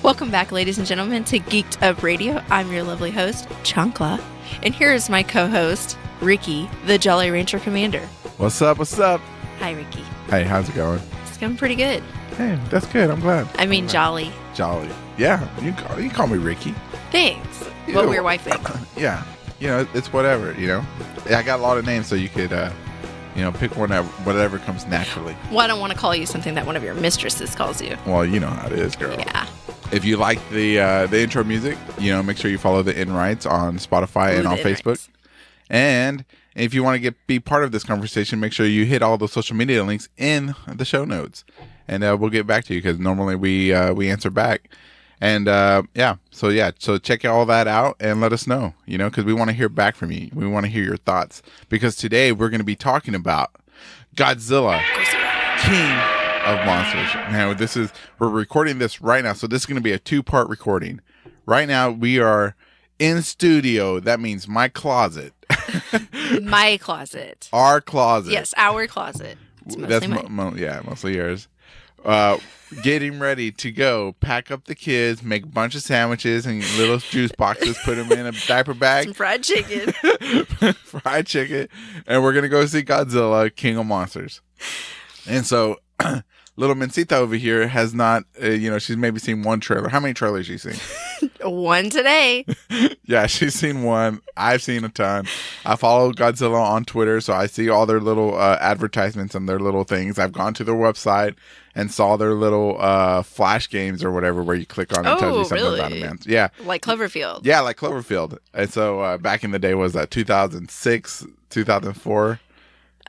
Welcome back, ladies and gentlemen, to Geek'd Radio. I'm your lovely host, Chancla. And here is my co-host, Ricky, the Jolly Rancher Commander. What's up? What's up? Hi, Ricky. Hey, how's it going? It's going pretty good. Hey, that's good. I'm glad. I mean, jolly. Jolly. Yeah, you can call me Ricky. Thanks. You What know, will your wife think? Yeah, it's whatever, Yeah, I got a lot of names, so you could, pick one, whatever comes naturally. Well, I don't want to call you something that one of your mistresses calls you. Well, you know how it is, girl. Yeah. If you like the intro music, make sure you follow the Inrights on Spotify and on Facebook. And if you want to be part of this conversation, make sure you hit all the social media links in the show notes, and we'll get back to you because normally we answer back. And so check all that out and let us know, because we want to hear back from you. We want to hear your thoughts because today we're going to be talking about Godzilla. King of Monsters. Now we're recording this right now, so this is going to be a 2-part recording. Right now we are in studio. That means my closet. My closet. Our closet. Yes, our closet. It's mostly mine. Mostly yours. Getting ready to go pack up the kids, make a bunch of sandwiches and little juice boxes, put them in a diaper bag. Some fried chicken. Fried chicken. And we're going to go see Godzilla, King of Monsters. And so little Mencita over here has not, she's maybe seen one trailer. How many trailers has she seen? One today. Yeah, she's seen one. I've seen a ton. I follow Godzilla on Twitter, so I see all their little advertisements and their little things. I've gone to their website and saw their little flash games or whatever where you click on it and tells you something about it, man. Yeah. Like Cloverfield. Yeah, like Cloverfield. And so back in the day, was that 2006, 2004?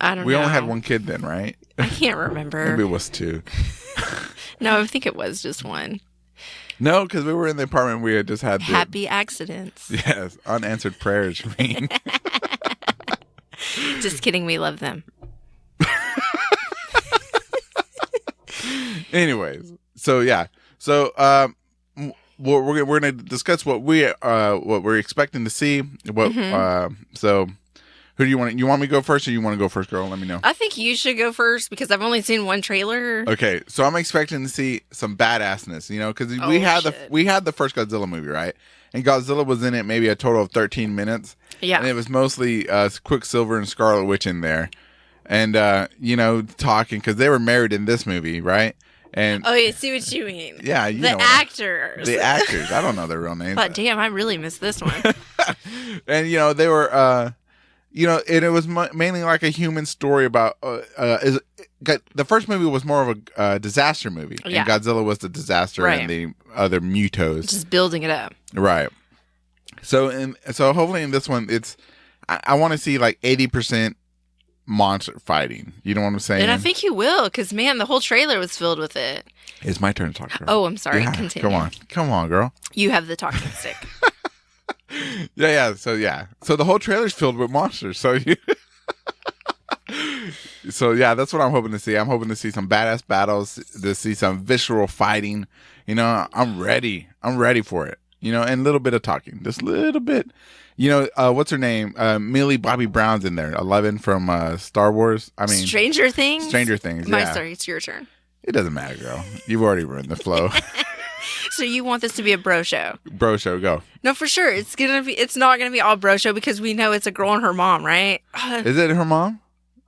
I don't know. We only had one kid then, right? I can't remember. Maybe it was 2. No, I think it was just 1. No, because we were in the apartment. We had just had happy accidents. Yes, unanswered prayers. Just kidding. We love them. Anyways, so yeah, so we're going to discuss what we're expecting to see. So. Who do you want? You want me to go first, or you want to go first, girl? Let me know. I think you should go first because I've only seen one trailer. Okay, so I'm expecting to see some badassness, because we had the first Godzilla movie, right? And Godzilla was in it maybe a total of 13 minutes. Yeah, and it was mostly Quicksilver and Scarlet Witch in there, and talking because they were married in this movie, right? And I see what you mean. Yeah, the actors. The actors. I don't know their real names. But damn, I really missed this one. And they were. And it was mainly like a human story about. The first movie was more of a disaster movie, and Godzilla was the disaster, and the other Mutos just building it up, right? So hopefully in this one, I want to see like 80% monster fighting. You know what I'm saying? And I think you will, because man, the whole trailer was filled with it. It's my turn to talk, girl. Oh, I'm sorry. Yeah, continue. Come on, girl. You have the talking stick. Yeah. So the whole trailer's filled with monsters. So that's what I'm hoping to see. I'm hoping to see some badass battles, to see some visceral fighting. I'm ready. I'm ready for it. And a little bit of talking, just a little bit. What's her name? Millie Bobby Brown's in there. 11 from Star Wars. I mean, Stranger Things. Yeah. Sorry, it's your turn. It doesn't matter, girl. You've already ruined the flow. So you want this to be a bro show? Bro show, go. No, for sure. It's not gonna be all bro show because we know it's a girl and her mom, right? Is it her mom?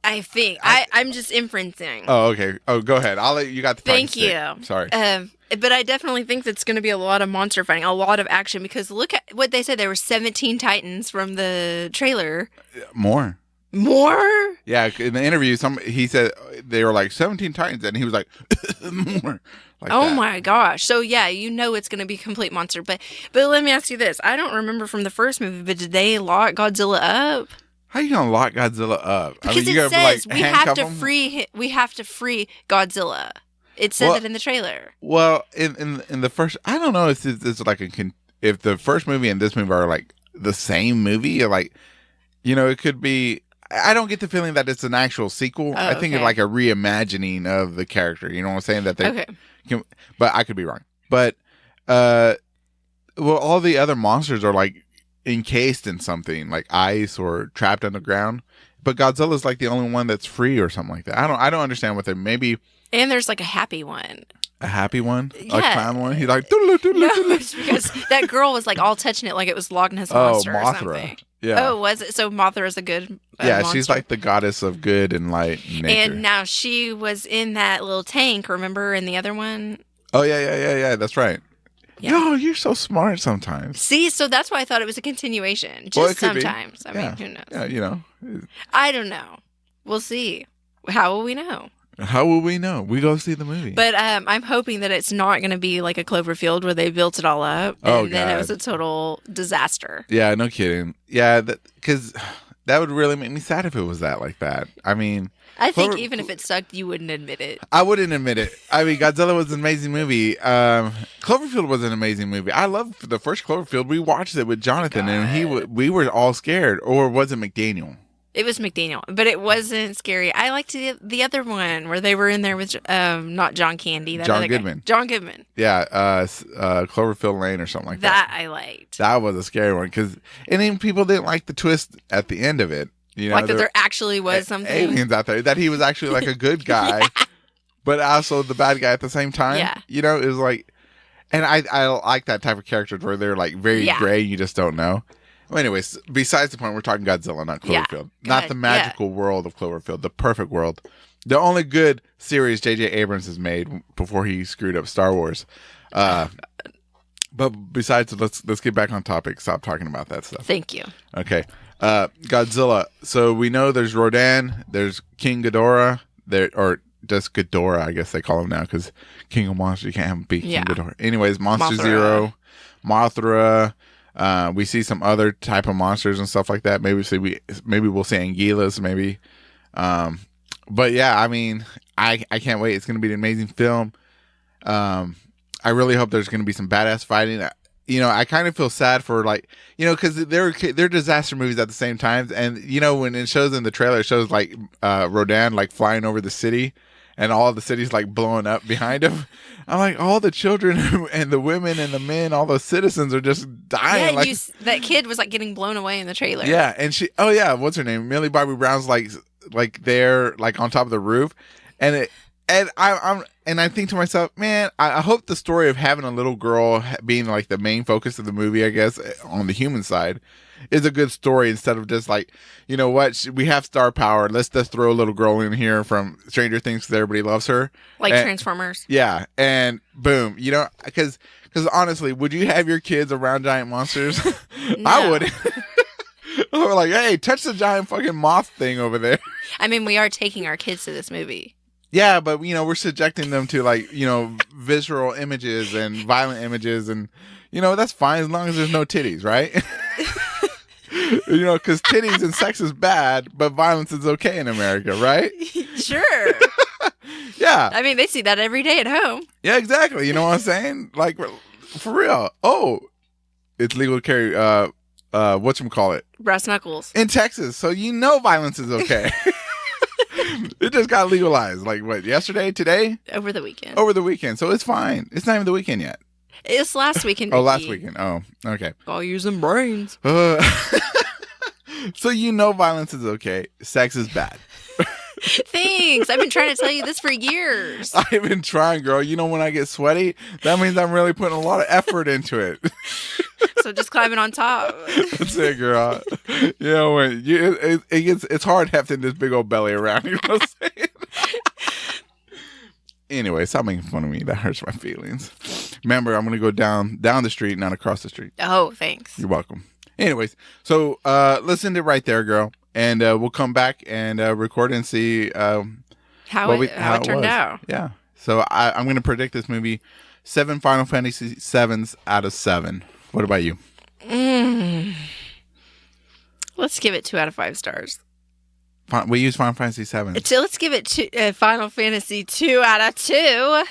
I think. I'm just inferencing. Oh, okay. Oh, go ahead. I'll let you got the talking Thank you. Stick. Sorry. But I definitely think that's going to be a lot of monster fighting, a lot of action, because look at what they said. There were 17 Titans from the trailer. More? Yeah, in the interview, he said they were like 17 Titans, and he was like, more. Like oh that. My gosh. So yeah, it's going to be complete monster. But let me ask you this. I don't remember from the first movie, but did they lock Godzilla up? How you going to lock Godzilla up? Because it says we have to free Godzilla. It said that in the trailer. Well, in the first, I don't know if it's like if the first movie and this movie are like the same movie, or like, it could be. I don't get the feeling that it's an actual sequel. I think it's like a reimagining of the character. You know what I'm saying? That they but I could be wrong. But all the other monsters are like encased in something like ice or trapped underground. But Godzilla's like the only one that's free or something like that. I don't understand what they maybe. And there's like a happy one. A happy one? Yeah. A clown one? He's like, doodle, doodle, No, doodle. it's because that girl was like all touching it like it was Loch Ness Monster or Mothra. something. Yeah. Oh, was it? So Mothra is a good Yeah, monster? she's like the goddess of good and light and nature. And now she was in that little tank, remember, in the other one? Oh, yeah. That's right. Yeah. Yo, you're so smart sometimes. See, so that's why I thought it was a continuation. Just Well, it could be. sometimes. I mean, who knows? Yeah, you know. I don't know. We'll see. How will we know? How will we know? We go see the movie. But I'm hoping that it's not going to be like a Cloverfield where they built it all up and then it was a total disaster. Yeah, no kidding. Yeah, because that would really make me sad if it was that like that. I mean, I think even if it sucked, you wouldn't admit it. I wouldn't admit it. I mean, Godzilla was an amazing movie. Cloverfield was an amazing movie. I loved the first Cloverfield. We watched it with Jonathan, and we were all scared. Or was it McDaniel? It was McDaniel, but it wasn't scary. I liked the other one where they were in there with not John Candy, that John other Goodman. Guy. John Goodman. Yeah, Cloverfield Lane or something like that. That I liked. That was a scary one and then people didn't like the twist at the end of it. You know, like that there actually was something aliens out there. That he was actually like a good guy, but also the bad guy at the same time. Yeah, you know, it was like, and I like that type of characters where they're like very gray. You just don't know. Well, anyways, besides the point, we're talking Godzilla, not Cloverfield. Not the magical world of Cloverfield, the perfect world. The only good series J.J. Abrams has made before he screwed up Star Wars. But besides, let's get back on topic. Stop talking about that stuff. Thank you. Okay. Godzilla. So we know there's Rodan, there's King Ghidorah, or just Ghidorah, I guess they call him now, because King of Monsters, you can't have him be King Ghidorah. Anyways, Monster Zero, Mothra. We see some other type of monsters and stuff like that. Maybe we'll see Anguillas, maybe. But yeah, I mean, I can't wait. It's going to be an amazing film. I really hope there's going to be some badass fighting. You know, I kind of feel sad for because they're disaster movies at the same time. And when it shows in the trailer, it shows like Rodan like flying over the city, and all the city's like blowing up behind him. I'm like, all the children and the women and the men, all those citizens are just dying. Yeah, that kid was like getting blown away in the trailer. Yeah, and what's her name? Millie Bobby Brown's like there, like on top of the roof, and I think to myself, man, I hope the story of having a little girl being like the main focus of the movie, I guess, on the human side, is a good story instead of just like, you know what, we have star power. Let's just throw a little girl in here from Stranger Things because everybody loves her. Like Transformers. Yeah, and boom, because honestly, would you have your kids around giant monsters? No. I wouldn't. We're like, hey, touch the giant fucking moth thing over there. I mean, we are taking our kids to this movie. Yeah, but we're subjecting them to like, visceral images and violent images, and that's fine as long as there's no titties, right? Because titties and sex is bad, but violence is okay in America, right? Sure. Yeah. I mean, they see that every day at home. Yeah, exactly. You know what I'm saying? Like, for real. Oh, it's legal to carry, whatchamacallit? Brass knuckles. In Texas, so violence is okay. It just got legalized. Like, what, yesterday, today? Over the weekend. Over the weekend, so it's fine. It's not even the weekend yet. It's last weekend. Oh, last weekend. Oh, okay. All using brains. So violence is okay. Sex is bad. Thanks. I've been trying to tell you this for years. I've been trying, girl. When I get sweaty, that means I'm really putting a lot of effort into it. So just climbing on top. That's it, girl. When it's hard hefting this big old belly around. You know what I'm saying? Anyway, stop making fun of me. That hurts my feelings. Remember, I'm going to go down the street, not across the street. Oh, thanks. You're welcome. Anyways, so let's end it right there, girl. And we'll come back and record and see how it turned out. Yeah. So I'm going to predict this movie 7 Final Fantasy 7s out of 7. What about you? Let's give it 2 out of 5 stars. We use Final Fantasy 7. Let's give it Final Fantasy 2 out of 2.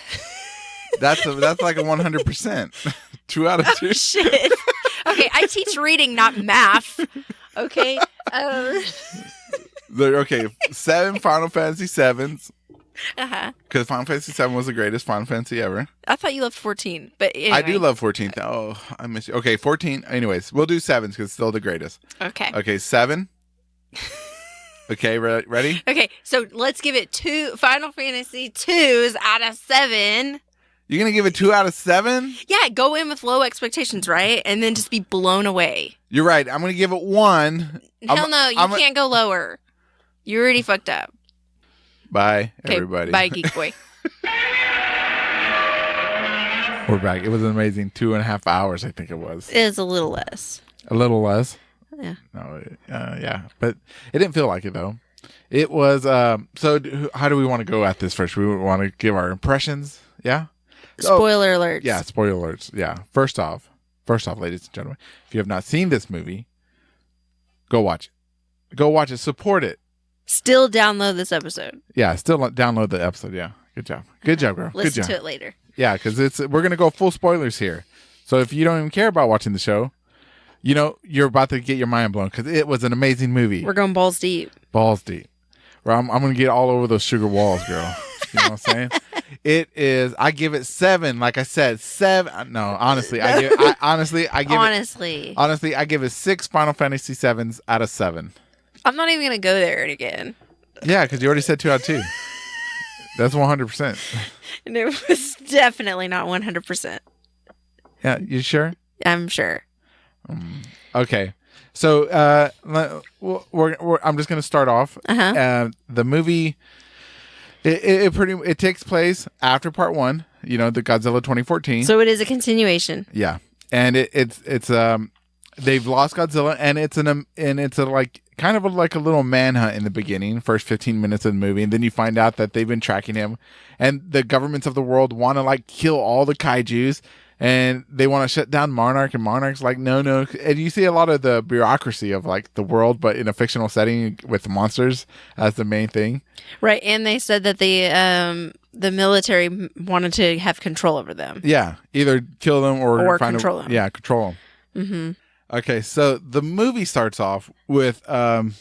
That's like a 100%. 2 out of 2. Oh, shit. Okay, I teach reading, not math. Okay. Okay, 7 Final Fantasy 7s. Uh-huh. Because Final Fantasy 7 was the greatest Final Fantasy ever. I thought you loved 14, but anyway. I do love 14. Oh, I miss you. Okay, 14. Anyways, we'll do 7s because it's still the greatest. Okay. Okay, 7. Okay, ready? Okay, so let's give it 2 Final Fantasy 2s out of 7. You're going to give it 2 out of 7? Yeah, go in with low expectations, right? And then just be blown away. You're right. I'm going to give it 1. Hell no, you can't go lower. You already fucked up. Bye, everybody. Bye, Geek Boy. We're back. It was an amazing 2.5 hours, I think it was. It was a little less. A little less? Yeah. No, yeah. But it didn't feel like it, though. It was, so how do we want to go at this first? We want to give our impressions? Yeah? Spoiler alerts. Yeah, spoiler alerts. Yeah. First off, ladies and gentlemen, if you have not seen this movie, go watch it. Go watch it. Support it. Still download this episode. Yeah, still download the episode. Yeah. Good job. Good job, girl. Listen Good job. to it later. Yeah, because we're going to go full spoilers here. So if you don't even care about watching the show, you know, you're about to get your mind blown because it was an amazing movie. We're going balls deep. Balls deep. Where I'm going to get all over those sugar walls, girl. You know what I'm saying? It is, I give it 7. Like I said, 7. No, honestly, I give it 6 Final Fantasy 7s out of 7. I'm not even going to go there again. Yeah, because you already said 2 out of 2. That's 100%. And it was definitely not 100%. Yeah, you sure? I'm sure. Okay. So I'm just going to start off. The movie, it takes place after part 1, you know, the Godzilla 2014. So it is a continuation. Yeah. And it's they've lost Godzilla, and it's like kind of like a little manhunt in the beginning, first 15 minutes of the movie, and then you find out that they've been tracking him, and the governments of the world want to like kill all the kaijus, and they want to shut down Monarch, and Monarch's like no, and you see a lot of the bureaucracy of like the world, but in a fictional setting with monsters as the main thing. Right, and they said that the military wanted to have control over them. Yeah, either kill them or control them. Yeah, control them. Mm-hmm. Okay, so the movie starts off with Emma,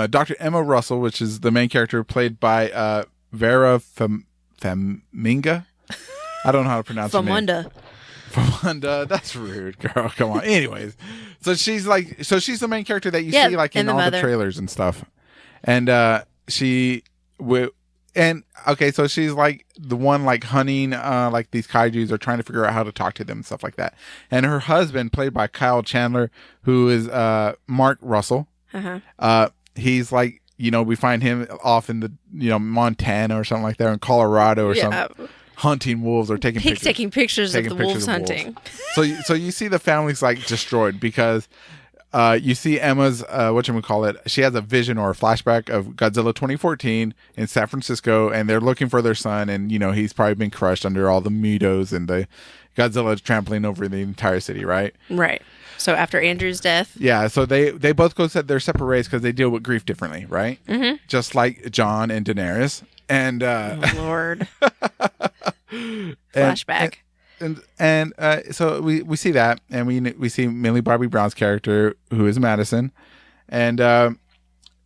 Dr. Emma Russell, which is the main character, played by Vera Farmiga. I don't know how to pronounce her name. Famunda. That's rude, girl. Come on. Anyways, so she's the main character that you see like in all the trailers and stuff, and so she's like the one like hunting like these kaijus, or trying to figure out how to talk to them and stuff like that. And her husband, played by Kyle Chandler, who is Mark Russell. He's like, you know, we find him off in the, you know, Montana or something like that, in Colorado or something, hunting wolves or taking pictures of the wolves hunting. So you see the family's like destroyed because you see Emma's, she has a vision or a flashback of Godzilla 2014 in San Francisco, and they're looking for their son, and, you know, he's probably been crushed under all the Mitos and the Godzilla trampling over the entire city, right? Right. So after Andrew's death. Yeah, so they both go their separate ways because they deal with grief differently, right? Mm-hmm. Just like Jon and Daenerys. And oh, Lord. Flashback. And so we see that, and we see Millie Bobby Brown's character, who is Madison, and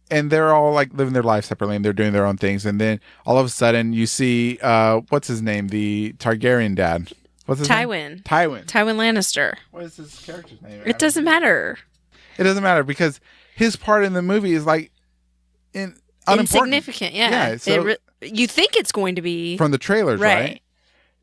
they're all like living their lives separately, and they're doing their own things. And then all of a sudden, you see what's his name, the Targaryen dad. What's his name? Tywin Lannister. What is his character's name? It doesn't matter. It doesn't matter because his part in the movie is like insignificant. Yeah. So you think it's going to be from the trailers, right?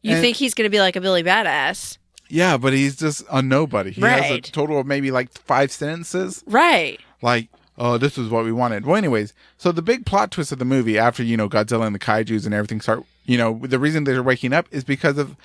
You think he's going to be like a Billy Badass. Yeah, but he's just a nobody. He has a total of maybe like 5 sentences. Right. Like, oh, this is what we wanted. Well, anyways, so the big plot twist of the movie, after, you know, Godzilla and the kaijus and everything start, you know, the reason they're waking up is because of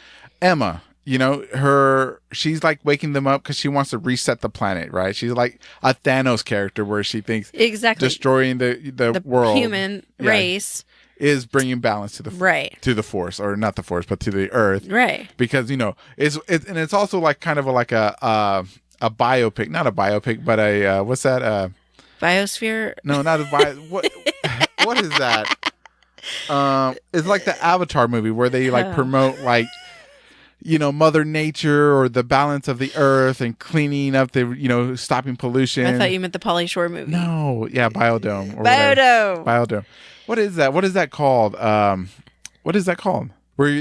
Emma. You know, she's like waking them up because she wants to reset the planet, right? She's like a Thanos character where she thinks destroying the world, human race, is bringing balance to the force, or not the force, but to the earth, right? Because, you know, it's also like kind of like a biopic, not a biopic, but a what's that? Biosphere? No, not a what is that? It's like the Avatar movie where they like promote like, you know, Mother Nature or the balance of the earth and cleaning up the, you know, stopping pollution. I thought you meant the Pauly Shore movie. No, yeah, Biodome. Biodome. What is that? What is that called? Where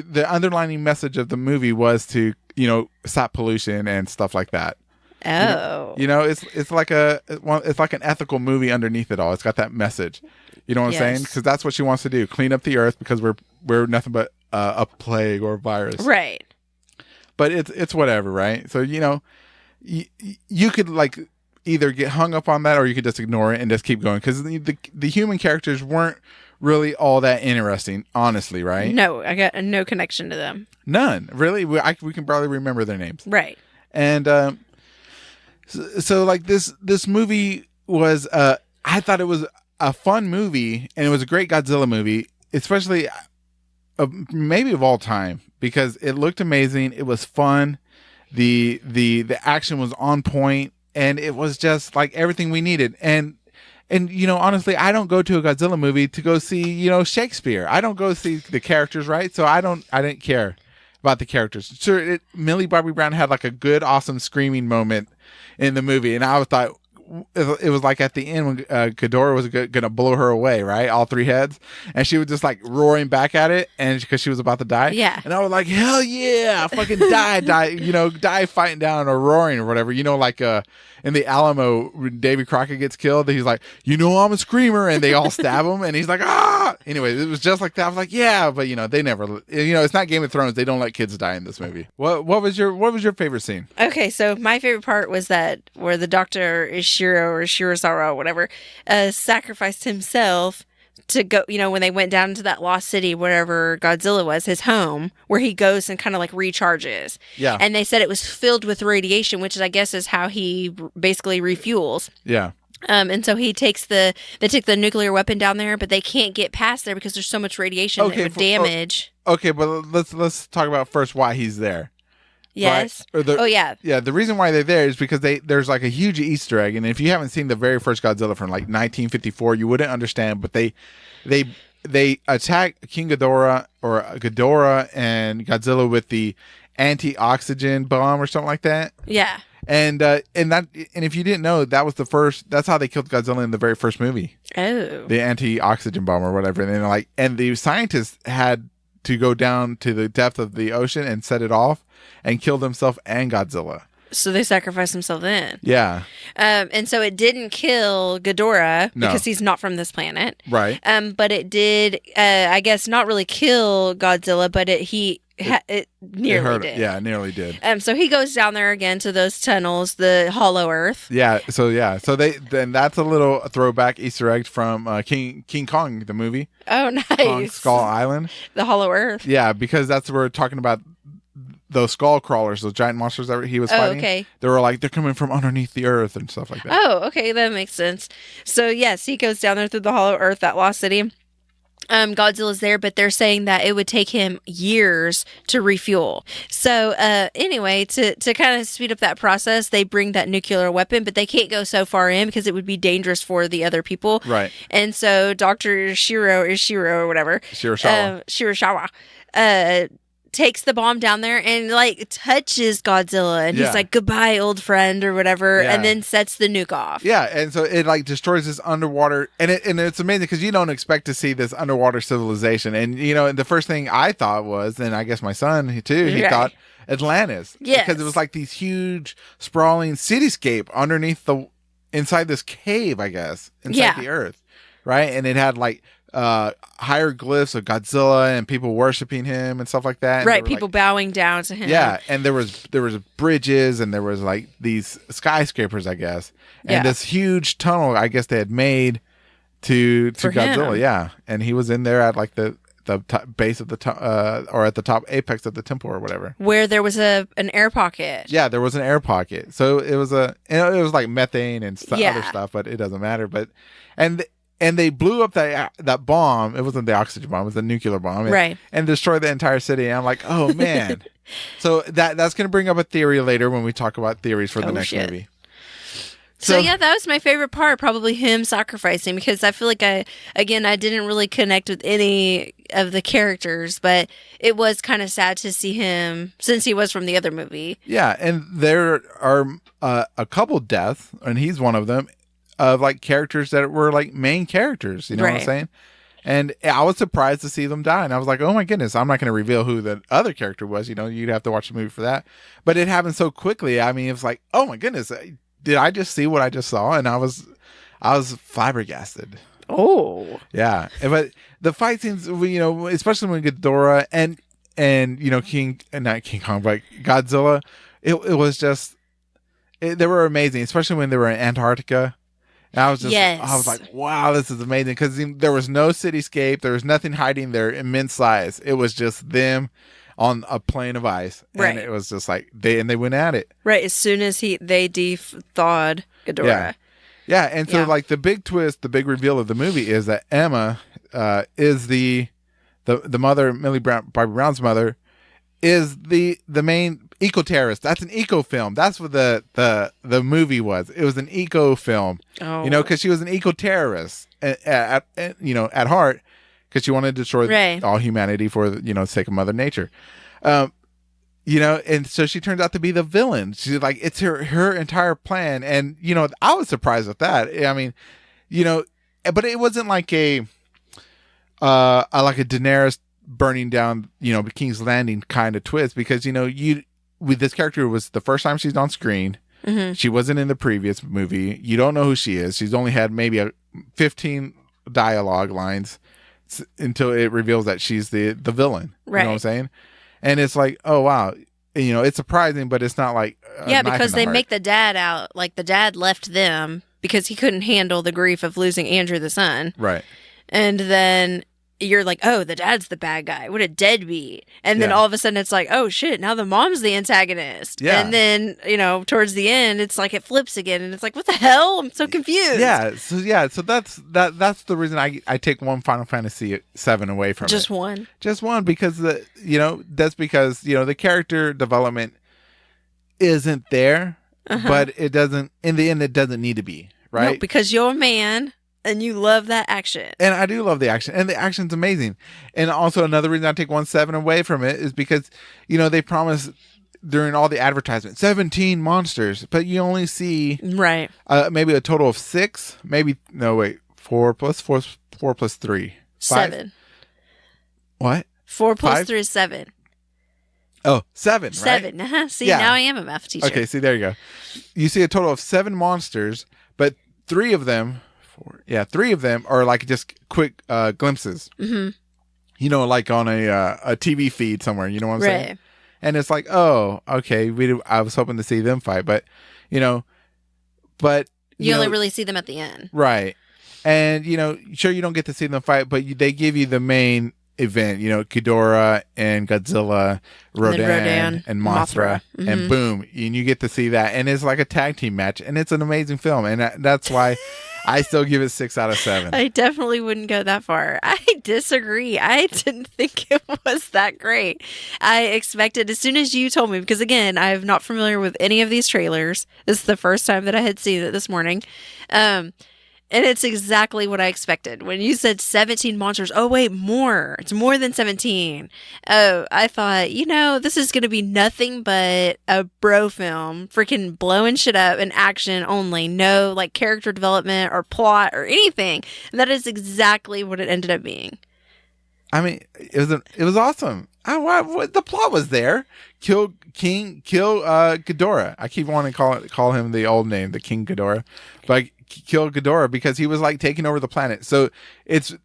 the underlining message of the movie was to, you know, stop pollution and stuff like that. Oh. You know, it's like an ethical movie underneath it all. It's got that message. You know what I'm saying? Because that's what she wants to do. Clean up the earth, because we're nothing but a plague or virus. Right. But it's whatever, right? So, you could like either get hung up on that or you could just ignore it and just keep going, because the human characters weren't really all that interesting, honestly, right? No, I got no connection to them. None, really. We can barely remember their names. Right. And so like this movie was, I thought it was a fun movie, and it was a great Godzilla movie, especially maybe of all time, because it looked amazing. It was fun. The action was on point, and it was just like everything we needed. And honestly, I don't go to a Godzilla movie to go see, Shakespeare. I don't go see the characters, right? So I didn't care about the characters. Sure, Millie Bobby Brown had like a good, awesome screaming moment in the movie, and I thought it was like at the end when Ghidorah was gonna blow her away, right? All three heads, and she was just like roaring back at it, and because she was about to die. Yeah. And I was like, hell yeah, fucking die, die fighting down or roaring or whatever. Like in the Alamo, when Davy Crockett gets killed, he's like, I'm a screamer, and they all stab him, and he's like, ah. Anyway, it was just like that. I was like, yeah, but they never, it's not Game of Thrones. They don't let kids die in this movie. What was your favorite scene? Okay, so my favorite part was that where the Dr. Ishiro or Shirasawa, whatever, sacrificed himself to go, when they went down into that lost city, wherever Godzilla was, his home, where he goes and kind of like recharges. Yeah. And they said it was filled with radiation, which I guess is how he basically refuels. Yeah. And so they take the nuclear weapon down there, but they can't get past there because there's so much radiation that it would damage. Okay, but let's talk about first why he's there. Yes. Right? Yeah. Yeah, the reason why they're there is because there's like a huge Easter egg, and if you haven't seen the very first Godzilla from like 1954, you wouldn't understand. But they attack King Ghidorah and Godzilla with the anti-oxygen bomb or something like that. Yeah. And if you didn't know, that's how they killed Godzilla in the very first movie. Oh. The anti-oxygen bomb or whatever. And the scientists had to go down to the depth of the ocean and set it off and kill themselves and Godzilla. So they sacrificed themselves in. Yeah. And so it didn't kill Ghidorah No. because he's not from this planet. Right. But it did, I guess, not really kill Godzilla, but it nearly did. Yeah, it nearly did. So he goes down there again to those tunnels, the Hollow Earth. Yeah. So then that's a little throwback Easter egg from King Kong, the movie. Oh, nice. Kong Skull Island. The Hollow Earth. Yeah, because that's where we're talking about those skull crawlers, those giant monsters that he was fighting. Okay. They were like, they're coming from underneath the earth and stuff like that. Oh, okay. That makes sense. So, yes, he goes down there through the Hollow Earth, that lost city. Godzilla's there, but they're saying that it would take him years to refuel. So anyway, to kind of speed up that process, they bring that nuclear weapon, but they can't go so far in because it would be dangerous for the other people. Right. And so Dr. Shiro or whatever. Shirasawa. Takes the bomb down there and like touches Godzilla, and he's like, goodbye, old friend, or whatever, and then sets the nuke off. Yeah, and so it like destroys this underwater, and it's amazing because you don't expect to see this underwater civilization, and the first thing I thought was, and I guess my son too, he thought Atlantis, because it was like these huge sprawling cityscape underneath inside this cave, I guess, inside the earth, right, and it had like hieroglyphs of Godzilla and people worshiping him and stuff like that. Right, people like, bowing down to him. Yeah, and there was bridges and there was like these skyscrapers, I guess, and this huge tunnel, I guess they had made to Godzilla. Him. Yeah, and he was in there at like the base of the or at the top apex of the temple or whatever, where there was an air pocket. Yeah, there was an air pocket. So it was it was like methane and other stuff, but it doesn't matter. But and they blew up that bomb. It wasn't the oxygen bomb; it was the nuclear bomb, right? And destroyed the entire city. And I'm like, oh man. So that's going to bring up a theory later when we talk about theories for the next movie. So yeah, that was my favorite part, probably him sacrificing, because I feel like I didn't really connect with any of the characters, but it was kind of sad to see him since he was from the other movie. Yeah, and there are a couple deaths, and he's one of them, of like characters that were like main characters, you know what I'm saying? And I was surprised to see them die, and I was like, oh my goodness, I'm not going to reveal who the other character was, you'd have to watch the movie for that. But it happened so quickly. I mean, it was like, oh my goodness, did I just see what I just saw? And I was flabbergasted. Oh. Yeah. But the fight scenes, especially when Ghidorah, and and not King Kong, but Godzilla. It was just they were amazing, especially when they were in Antarctica. And I was like, wow, this is amazing, because there was no cityscape, there was nothing hiding their immense size. It was just them on a plane of ice, and it was just like they went at it. Right, as soon as they thawed Ghidorah. Yeah, and so like the big twist, the big reveal of the movie is that Emma is the mother, Bobby Brown's mother, is the main eco-terrorist. That's an eco film. That's what the movie was. It was an eco film. Oh. Because she was an eco-terrorist at heart, because she wanted to destroy all humanity for the sake of Mother Nature. And so she turns out to be the villain. She's like, it's her entire plan. And, I was surprised with that. I mean, but it wasn't like a Daenerys burning down, King's Landing kind of twist, because, with this character, was the first time she's on screen. Mm-hmm. She wasn't in the previous movie. You don't know who she is. She's only had maybe 15 dialogue lines until it reveals that she's the villain. Right. You know what I'm saying? And it's like, oh, wow. It's surprising, but it's not like because they make the dad out like the dad left them because he couldn't handle the grief of losing Andrew the son. Right. And then you're like, oh, the dad's the bad guy. What a deadbeat. And then all of a sudden it's like, oh, shit, now the mom's the antagonist. Yeah. And then, towards the end, it's like it flips again. And it's like, what the hell? I'm so confused. Yeah. So that's the reason I take one Final Fantasy VII away from it. Just one? Just one, because, that's because, the character development isn't there. But it doesn't, in the end, it doesn't need to be, right? No, because you're a man. And you love that action. And I do love the action. And the action's amazing. And also another reason I take 1.7 away from it is because, they promise during all the advertisements, 17 monsters. But you only see maybe a total of 6. Maybe, no, wait. 4 plus 3. 5? 7. What? 4 plus 3 is 7. Oh, 7, right? 7. See, now I am a math teacher. Okay, see, there you go. You see a total of 7 monsters, but 3 of them... 3 of them are like just quick glimpses. Mm-hmm. Like on a TV feed somewhere. You know what I'm saying? And it's like, oh, okay. I was hoping to see them fight, but but you only really see them at the end, right? And sure, you don't get to see them fight, but they give you the main event. Ghidorah and Godzilla, Rodan and Mothra, mm-hmm. and boom, and you get to see that, and it's like a tag team match, and it's an amazing film, and that's why. I still give it 6 out of 7. I definitely wouldn't go that far. I disagree. I didn't think it was that great. I expected, as soon as you told me, because again, I'm not familiar with any of these trailers. This is the first time that I had seen it this morning. And it's exactly what I expected. When you said 17 monsters, oh, wait, more. It's more than 17. Oh, I thought, this is going to be nothing but a bro film, freaking blowing shit up and action only. No, character development or plot or anything. And that is exactly what it ended up being. I mean, it was awesome. The plot was there. Kill Ghidorah. I keep wanting to call him the old name, the King Ghidorah. But kill Ghidorah because he was taking over the planet. So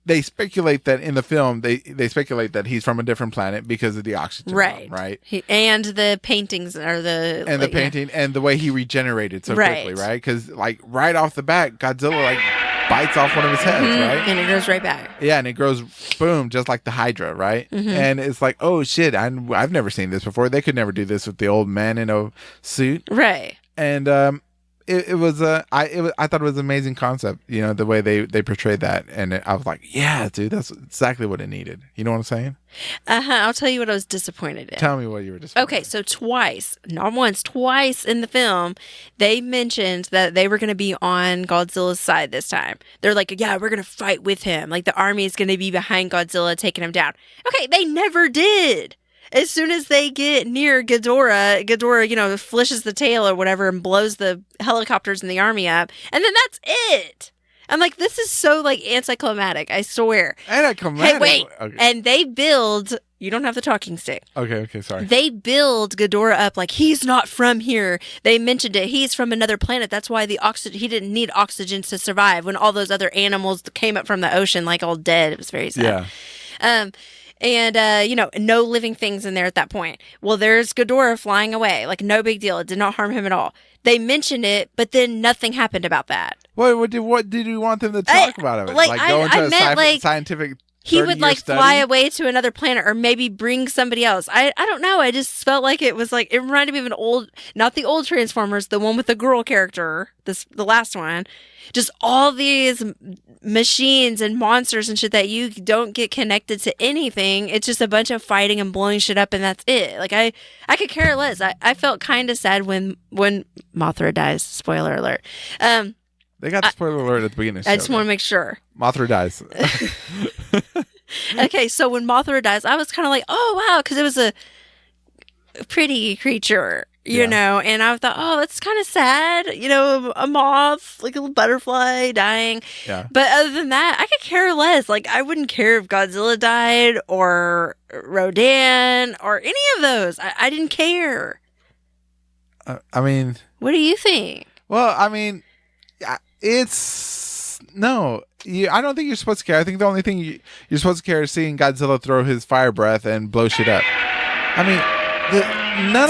they speculate that in the film they speculate that he's from a different planet because of the oxygen bomb, right? And the paintings are the painting and the way he regenerated so quickly, right? Because right off the bat, Godzilla bites off one of his heads, right? And it goes right back. Yeah, and it grows boom, just like the Hydra, right? Mm-hmm. And it's like, oh shit, I've never seen this before. They could never do this with the old man in a suit, right? And It was I thought it was an amazing concept, the way they portrayed that, and I was like, yeah, dude, that's exactly what it needed. You know what I'm saying? I'll tell you what I was disappointed in. Tell me what you were disappointed. Okay, so twice, not once, twice in the film, they mentioned that they were going to be on Godzilla's side this time. They're like, yeah, we're going to fight with him. The army is going to be behind Godzilla, taking him down. Okay, they never did. As soon as they get near Ghidorah, flishes the tail or whatever and blows the helicopters and the army up. And then that's it. I'm like, this is so anticlimactic, I swear. Anticlimactic? Hey, wait. Okay. And they build, you don't have the talking stick. Okay, sorry. They build Ghidorah up he's not from here. They mentioned it. He's from another planet. That's why he didn't need oxygen to survive when all those other animals came up from the ocean all dead. It was very sad. Yeah. And, no living things in there at that point. Well, there's Ghidorah flying away. Like, no big deal. It did not harm him at all. They mentioned it, but then nothing happened about that. What did you want them to talk about of it? Like, go into I meant, like, scientific he would, like, study? fly away to another planet or maybe bring somebody else. I don't know. I just felt like it was, like, it reminded me of an old, not the old Transformers, the one with the girl character, the last one. Just all these machines and monsters and shit that you don't get connected to anything. It's just a bunch of fighting and blowing shit up, and that's it. Like, I could care less. I felt kind of sad when Mothra dies. Spoiler alert. They got the spoiler alert at the beginning of the show. I just want to make sure. Mothra dies. Okay, so when Mothra dies, I was kind of like, oh, wow, because it was a pretty creature, you know, and I thought, oh, that's kind of sad, a moth, like a little butterfly dying. Yeah. But other than that, I could care less. Like, I wouldn't care if Godzilla died or Rodan or any of those. I didn't care. I mean... What do you think? Well, I mean, it's... No. I don't think you're supposed to care. I think the only thing you're supposed to care is seeing Godzilla throw his fire breath and blow shit up. I mean...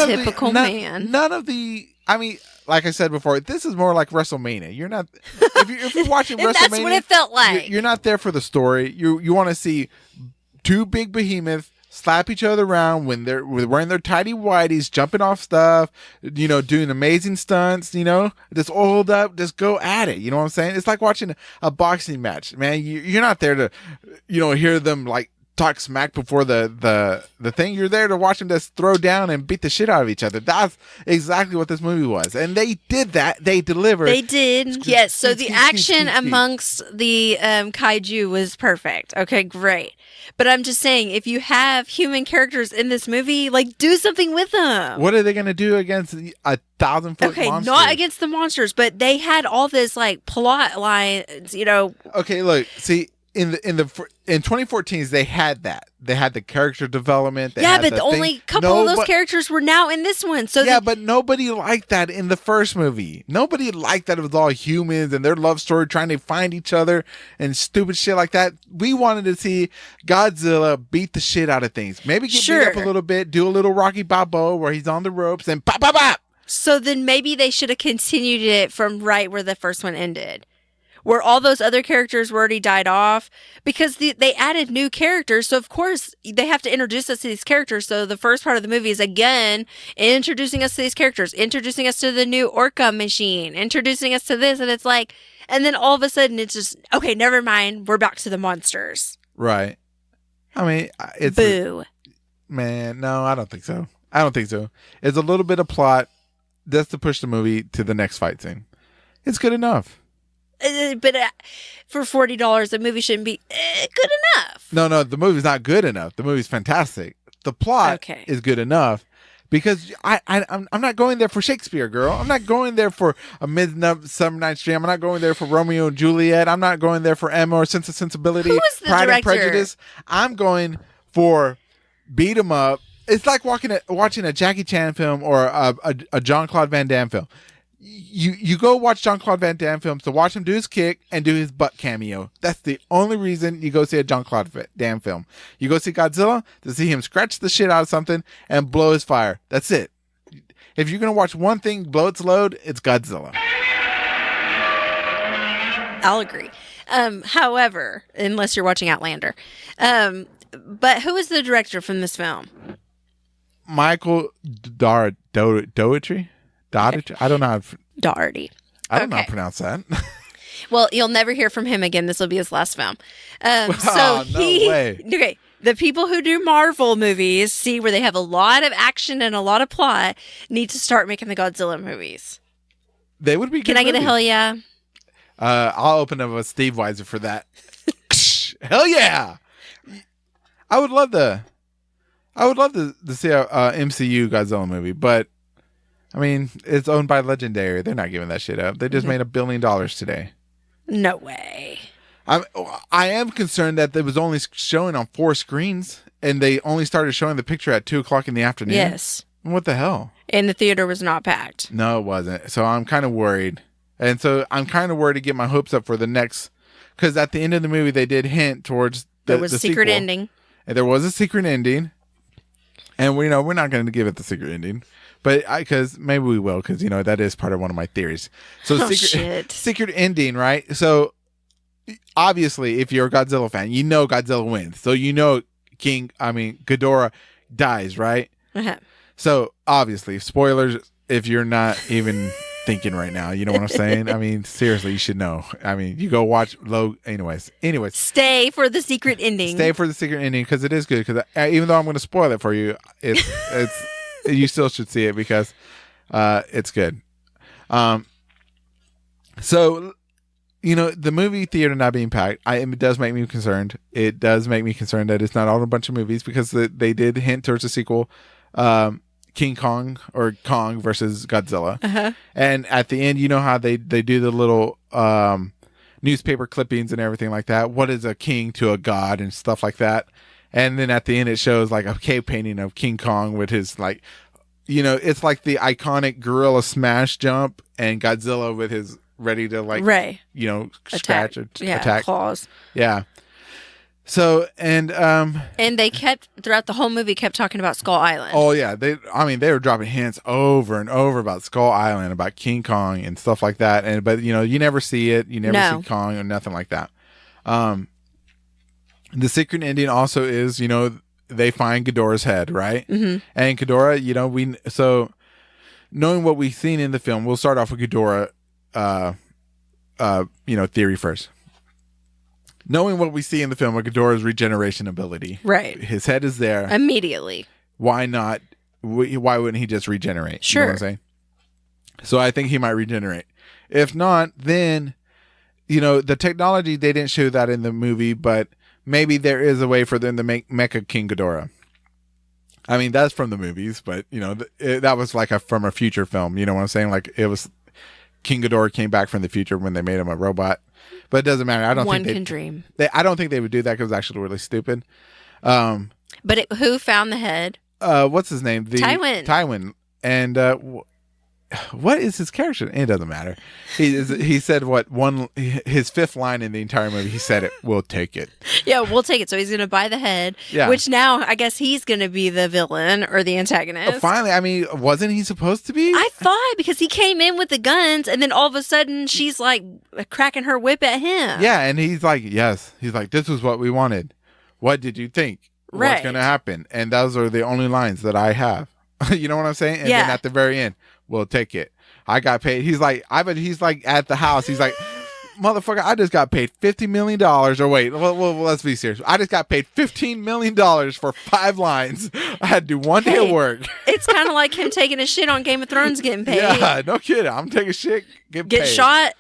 Typical man. None of the. I mean, like I said before, this is more like WrestleMania. You're not. If you're watching WrestleMania, that's what it felt like. You're not there for the story. You want to see two big behemoths slap each other around when they're wearing their tidy whities, jumping off stuff, doing amazing stunts. Just oiled up, just go at it. You know what I'm saying? It's like watching a boxing match, man. You're not there to, hear them like talk smack before the thing. You're there to watch them just throw down and beat the shit out of each other. That's exactly what this movie was, and they did that. They delivered. They did. Yes. So the action amongst the kaiju was perfect. Okay, great. But I'm just saying, if you have human characters in this movie, like, do something with them. What are they going to do against 1,000-foot monster? monster? Not against the monsters, but they had all this like plot lines. Okay, look, see. In 2014s, they had that. They had the character development. But only a couple of those characters were now in this one. So but nobody liked that in the first movie. Nobody liked that it was all humans and their love story trying to find each other and stupid shit like that. We wanted to see Godzilla beat the shit out of things. Maybe get beat up a little bit, do a little Rocky Balboa where he's on the ropes and pop, pop, pop. So then maybe they should have continued it from right where the first one ended, where all those other characters were already died off, because they added new characters. So, of course, they have to introduce us to these characters. So the first part of the movie is, again, introducing us to these characters, introducing us to the new Orca machine, introducing us to this. And it's like, and then all of a sudden it's just, okay, never mind. We're back to the monsters. Right. I mean, it's... Boo. Man, no, I don't think so. It's a little bit of plot just to push the movie to the next fight scene. It's good enough. But for $40, the movie shouldn't be good enough. No, the movie's not good enough. The movie's fantastic. The plot is good enough because I'm not going there for Shakespeare, girl. I'm not going there for A Midsummer Night's Dream. I'm not going there for Romeo and Juliet. I'm not going there for Emma or Sense and Sensibility. Who was the Pride director? and Prejudice. I'm going for beat 'em up. It's like watching a Jackie Chan film or a Jean-Claude Van Damme film. You go watch Jean-Claude Van Damme films to watch him do his kick and do his butt cameo. That's the only reason you go see a Jean-Claude Van Damme film. You go see Godzilla to see him scratch the shit out of something and blow his fire. That's it. If you're going to watch one thing blow its load, it's Godzilla. I'll agree. However, unless you're watching Outlander. But who is the director from this film? Michael Dougherty? I don't know how to, Dougherty. I don't know how to pronounce that. Well, you'll never hear from him again. This will be his last film. No way. Okay. The people who do Marvel movies, see where they have a lot of action and a lot of plot, need to start making the Godzilla movies. They would be good. Can I get a hell yeah? I'll open up a Steve Weiser for that. Hell yeah. I would love to see a MCU Godzilla movie, but I mean, it's owned by Legendary. They're not giving that shit up. They just made $1 billion today. No way. I am concerned that it was only showing on 4 screens, and they only started showing the picture at 2:00 in the afternoon. Yes. What the hell? And the theater was not packed. No, it wasn't. So I'm kind of worried. And so I'm kind of worried to get my hopes up for the next, because at the end of the movie, they did hint towards there was the a secret sequel. ending. and there was a secret ending, and we know we're not going to give it the secret ending, but because maybe we will, because that is part of one of my theories. So secret ending, right? So obviously, if you're a Godzilla fan, Godzilla wins. So Ghidorah dies, right? Uh-huh. So obviously, spoilers. If you're not even thinking right now, you know what I'm saying? I mean, seriously, you should know. I mean, you go watch anyways. Stay for the secret ending. Stay for the secret ending, because it is good. Because even though I'm going to spoil it for you, it's you still should see it, because it's good. So the movie theater not being packed, it does make me concerned. It does make me concerned that it's not all a bunch of movies, because they did hint towards a sequel. King Kong, or Kong versus Godzilla. Uh-huh. And at the end, how they do the little newspaper clippings and everything like that. What is a king to a god and stuff like that. And then at the end, it shows like a cave painting of King Kong with his it's like the iconic gorilla smash jump, and Godzilla with his ready to scratch or attack claws. Yeah. So and they kept throughout the whole movie talking about Skull Island. Oh yeah, they were dropping hints over and over about Skull Island, about King Kong and stuff like that. But you never see it, you never see Kong or nothing like that. The secret ending also is they find Ghidorah's head, right? Mm-hmm. And Ghidorah, knowing what we've seen in the film, we'll start off with Ghidorah, theory first. Knowing what we see in the film of Ghidorah's regeneration ability. Right. His head is there. Immediately. Why not? Why wouldn't he just regenerate? Sure. You know what I'm saying? So I think he might regenerate. If not, then, the technology, they didn't show that in the movie, but maybe there is a way for them to make Mecha King Ghidorah. I mean, that's from the movies, but, that was like from a future film. You know what I'm saying? Like, it was King Ghidorah came back from the future when they made him a robot. But it doesn't matter. I don't think one can dream. I don't think they would do that, because it's actually really stupid. But who found the head? What's his name? Tywin. And what is his character? It doesn't matter. He said his fifth line in the entire movie. He said it. We'll take it. Yeah, we'll take it. So he's going to buy the head. Yeah. Which now I guess he's going to be the villain or the antagonist. Finally, I mean, wasn't he supposed to be? I thought, because he came in with the guns, and then all of a sudden she's like cracking her whip at him. Yeah, and he's like, yes. He's like, this was what we wanted. What did you think? Right. What's going to happen? And those are the only lines that I have. You know what I'm saying? And then at the very end, we'll take it. I got paid. He's like, he's like at the house. He's like, motherfucker, I just got paid $50 million. Or wait, well, let's be serious. I just got paid $15 million for 5 lines. I had to do one day of work. It's kind of like him taking a shit on Game of Thrones getting paid. Yeah, no kidding. I'm taking a shit, get paid. Shot.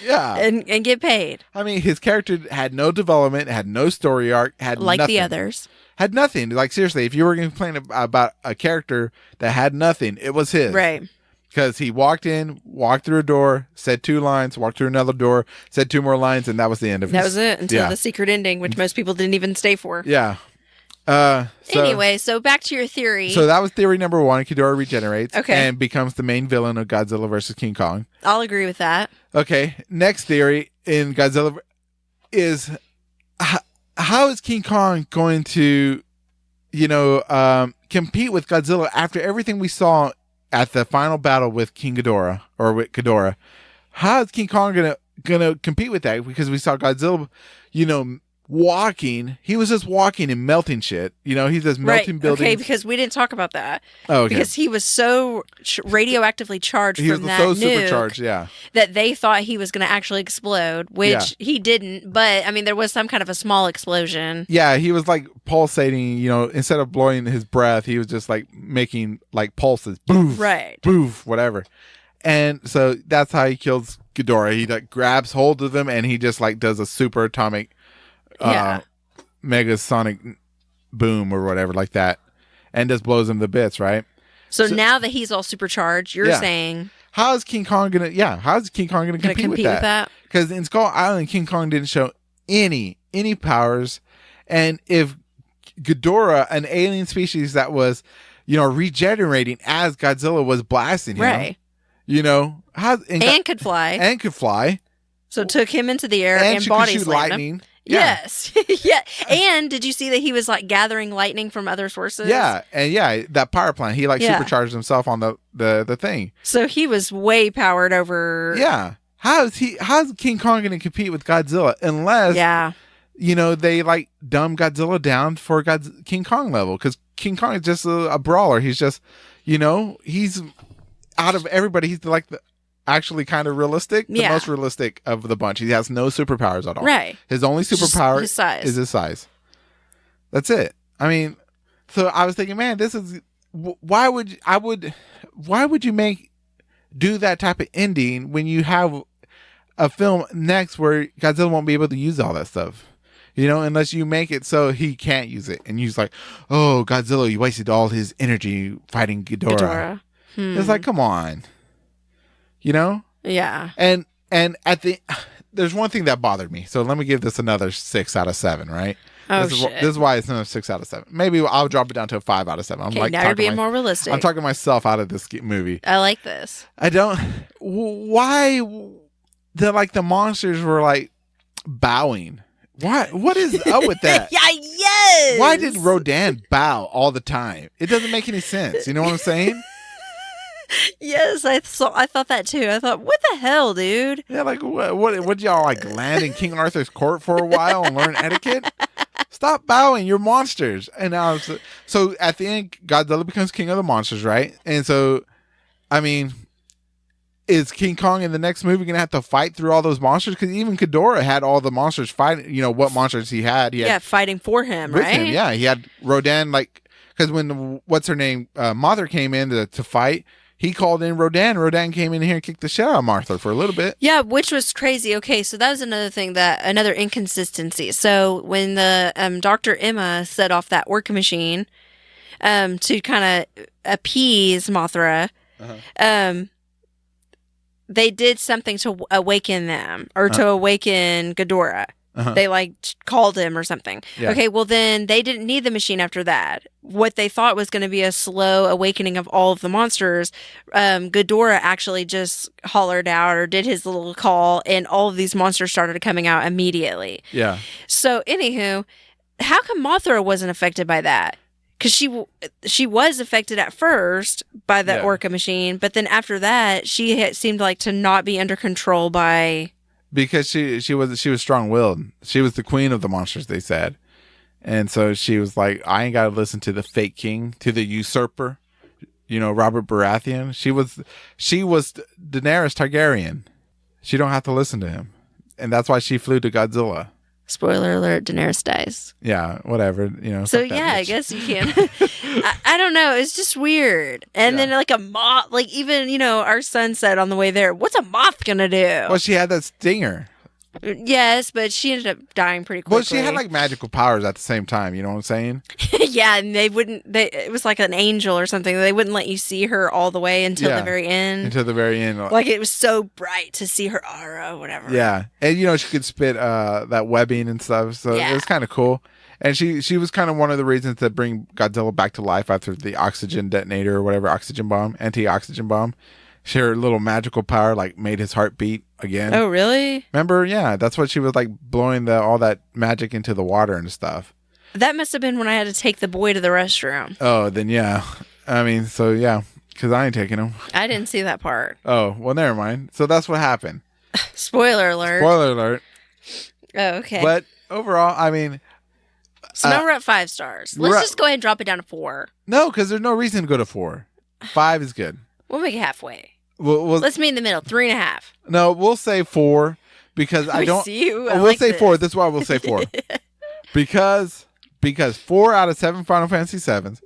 Yeah. And get paid. I mean, his character had no development, had no story arc, had like nothing. The others. Had nothing. Like, seriously, if you were going to complain about a character that had nothing, it was his. Right. Because he walked through a door, said 2 lines, walked through another door, said 2 more lines, and that was the end of it. That was it, until the secret ending, which most people didn't even stay for. Yeah. Anyway, so back to your theory. So that was theory number 1. Ghidorah regenerates and becomes the main villain of Godzilla versus King Kong. I'll agree with that. Okay. Next theory in Godzilla is how is King Kong going to, compete with Godzilla after everything we saw at the final battle with King Ghidorah, or with Ghidorah? How is King Kong gonna compete with that? Because we saw Godzilla, walking. He was just walking and melting shit. He's just melting buildings. Okay, because we didn't talk about that. Oh, okay. Because he was so radioactively charged from that nuke. Supercharged, yeah. That they thought he was going to actually explode, which he didn't. But, I mean, there was some kind of a small explosion. Yeah, he was like pulsating, instead of blowing his breath, he was just like making like pulses. Boof. Right. Boof, whatever. And so that's how he kills Ghidorah. He like grabs hold of him and he just like does a super atomic megasonic boom or whatever like that, and just blows him to bits, right? So now that he's all supercharged, you're saying, how is King Kong gonna compete with that? Because in Skull Island, King Kong didn't show any powers, and if Ghidorah, an alien species that was regenerating as Godzilla was blasting him, right, and could fly, so took him into the air and body slammed him. Yeah. Yes. Yeah. And did you see that he was like gathering lightning from other sources? Yeah, and that power plant, he like Yeah. supercharged himself on the thing. So he was way powered over. Yeah. How's King Kong going to compete with Godzilla unless they like dumb Godzilla down for King Kong level, because King Kong is just a brawler. He's just, he's out of everybody. He's like actually kind of realistic, the most realistic of the bunch. He has no superpowers at all. Right. His only superpower is his size. That's it. I mean, so I was thinking, man, this is why would you do that type of ending when you have a film next where Godzilla won't be able to use all that stuff, unless you make it so he can't use it, and he's like, oh, Godzilla, you wasted all his energy fighting Ghidorah. It's like, come on, Yeah. And there's one thing that bothered me, so let me give this another 6 out of 7, right? Oh, this is why it's another 6 out of 7. Maybe I'll drop it down to a 5 out of 7. Okay, now you're being more realistic. I'm talking myself out of this movie. I like this. I don't. Why the monsters were like bowing? Why? What is up with that? Yeah, yes. Why did Rodan bow all the time? It doesn't make any sense. You know what I'm saying? Yes, I thought that too. I thought, what the hell, dude? Yeah, like what y'all like land in King Arthur's court for a while and learn etiquette? Stop bowing, you're monsters. And so at the end, Godzilla becomes king of the monsters, right? And so, I mean, is King Kong in the next movie going to have to fight through all those monsters? Because even Ghidorah had all the monsters fighting. What monsters he had? Fighting for him, with right? Him, yeah, he had Rodan, because when what's her name, Mothra came in to fight. He called in Rodan. Rodan came in here and kicked the shit out of Martha for a little bit. Yeah, which was crazy. Okay, so that was another inconsistency. So when the Dr. Emma set off that work machine to kind of appease Mothra, they did something to awaken them, or to awaken Ghidorah. They called him or something. Yeah. Okay, well then they didn't need the machine after that. What they thought was going to be a slow awakening of all of the monsters, Ghidorah actually just hollered out or did his little call, and all of these monsters started coming out immediately. Yeah. So anywho, how come Mothra wasn't affected by that? Because she was affected at first by the Orca machine, but then after that, she seemed like to not be under control by... Because she was strong-willed. She was the queen of the monsters, they said. And so she was like, I ain't got to listen to the fake king, to the usurper, Robert Baratheon. She was Daenerys Targaryen. She don't have to listen to him. And that's why she flew to Godzilla. Spoiler alert, Daenerys dies. Yeah, whatever, So yeah, I guess you can. I don't know. It's just weird. And then like a moth, like even, our son said on the way there, what's a moth gonna do? Well, she had that stinger. Yes, but she ended up dying pretty quickly. Well, she had like magical powers at the same time. You know what I'm saying? Yeah, and it was like an angel or something. They wouldn't let you see her all the way until the very end. Until the very end. Like it was so bright to see her aura, whatever. Yeah. And she could spit that webbing and stuff. So it was kind of cool. And she was kind of one of the reasons to bring Godzilla back to life after the oxygen detonator or whatever, anti-oxygen bomb. Her little magical power made his heart beat again. Oh, really? Remember? Yeah, that's what she was blowing all that magic into the water and stuff. That must have been when I had to take the boy to the restroom. Oh, then yeah. I mean, so yeah, because I ain't taking him. I didn't see that part. Oh, well, never mind. So that's what happened. Spoiler alert. Spoiler alert. Oh, okay. But overall, I mean... So now we're at 5 stars. Let's just go ahead and drop it down to 4. No, because there's no reason to go to 4. 5 is good. We'll make it halfway. Let's meet in the middle. 3.5. No, we'll say 4 because I don't. We'll say 4. This is why we'll say 4 because 4 out of 7 Final Fantasy 7s.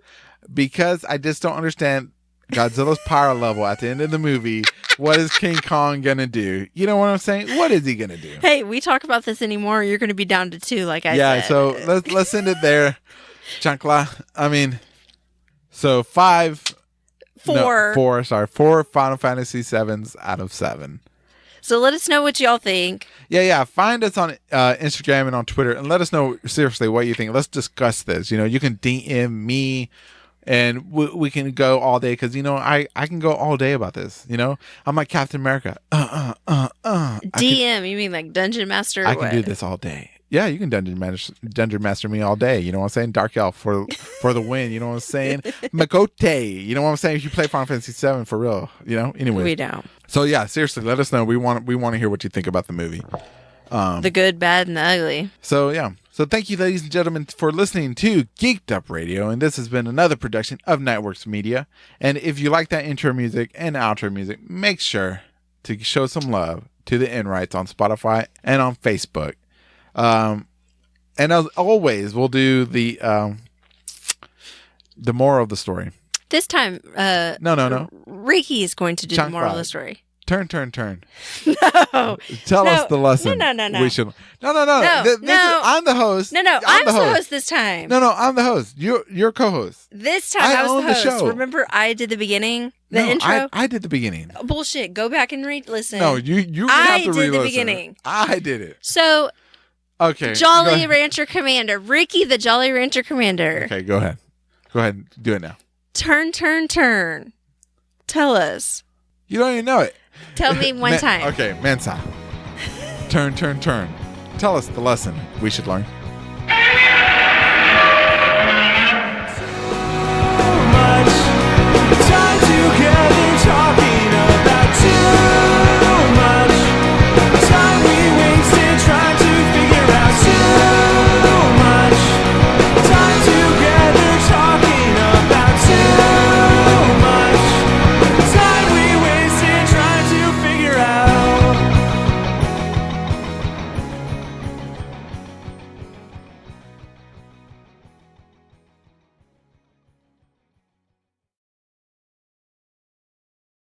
Because I just don't understand Godzilla's power level at the end of the movie. What is King Kong gonna do? You know what I'm saying? What is he gonna do? Hey, we talk about this anymore. You're gonna be down to 2, like I said. Yeah. So let's end it there, Chancla. I mean, so 5. 4. No, 4. Sorry, 4 Final Fantasy 7s out of 7. So let us know what y'all think. Yeah. Find us on Instagram and on Twitter, and let us know seriously what you think. Let's discuss this. You can DM me, and we can go all day because I can go all day about this. I'm like Captain America. DM, you mean like Dungeon Master? I can do this all day. Yeah, you can dungeon master me all day. You know what I'm saying? Dark Elf for the win. You know what I'm saying? Makote. You know what I'm saying? If you play Final Fantasy 7 for real. You know. Anyway, We don't. So yeah, seriously, let us know. We want to hear what you think about the movie. The good, bad, and the ugly. So yeah. So thank you, ladies and gentlemen, for listening to Geek'd Up Radio, and this has been another production of NiteWorks Media. And if you like that intro music and outro music, make sure to show some love to the Enrights on Spotify and on Facebook. And as always, we'll do the moral of the story. This time, No. Ricky is going to do the Chunk moral of five. the story. Turn. No. Tell us the lesson. No. We should. No. I'm the host. No. I'm the host this time. No. I'm the host. You're co-host. This time I was own the the host. show. Remember, I did the beginning, the No, intro. I did the beginning. Bullshit. Go back and listen. No, you I have to did the re-listen. beginning. I did it. So, Okay. Jolly Rancher Commander, Ricky the Jolly Rancher Commander. Okay, go ahead. Go ahead. Do it now. Turn. Tell us. You don't even know it. Tell me one time. Okay, Mensa. Turn. Tell us the lesson we should learn.